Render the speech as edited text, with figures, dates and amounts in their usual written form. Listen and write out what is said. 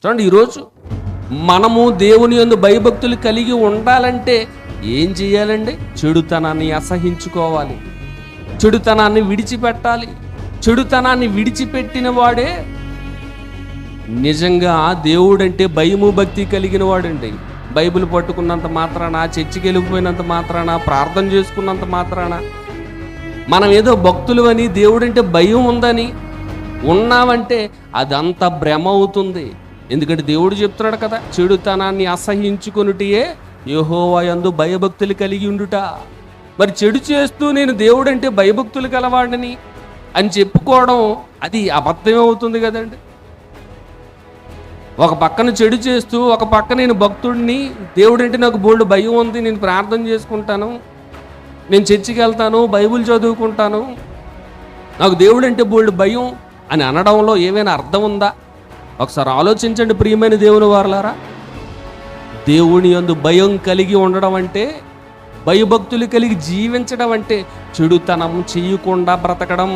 చూడండి, ఈరోజు మనము దేవుని యందు భయభక్తులు కలిగి ఉండాలంటే ఏం చేయాలండి? చెడుతనాన్ని అసహించుకోవాలి, చెడుతనాన్ని విడిచిపెట్టాలి. చెడుతనాన్ని విడిచిపెట్టిన వాడే నిజంగా దేవుడంటే భయము భక్తి కలిగిన వాడండి. బైబిల్ పట్టుకున్నంత మాత్రాన, చర్చికి వెళ్ళిపోయినంత మాత్రాన, ప్రార్థన చేసుకున్నంత మాత్రాన, మనం ఏదో భక్తులు అని, దేవుడంటే భయం ఉందని ఉన్నామంటే అదంతా భ్రమ అవుతుంది. ఎందుకంటే దేవుడు చెప్తున్నాడు కదా, చెడుతనాన్ని అసహించుకొనుటయే యెహోవా యందు భయభక్తులు కలిగి ఉండుట. మరి చెడు చేస్తూ నేను దేవుడంటే భయభక్తులు కలవాడిని అని చెప్పుకోవడం అది అబద్ధమే అవుతుంది కదండి. ఒక పక్కన చెడు చేస్తూ, ఒక పక్క నేను భక్తుడిని, దేవుడంటే నాకు బోల్డ్ భయం ఉంది, నేను ప్రార్థన చేసుకుంటాను, నేను చర్చికి వెళ్తాను, బైబిల్ చదువుకుంటాను, నాకు దేవుడంటే బోల్డ్ భయం అని అనడంలో ఏమైనా అర్థం ఉందా? ఒకసారి ఆలోచించండి ప్రియమైన దేవుని వారలారా. దేవుని యందు భయం కలిగి ఉండడం అంటే, భయభక్తులు కలిగి జీవించడం అంటే చెడుతనం చేయకుండా బ్రతకడం.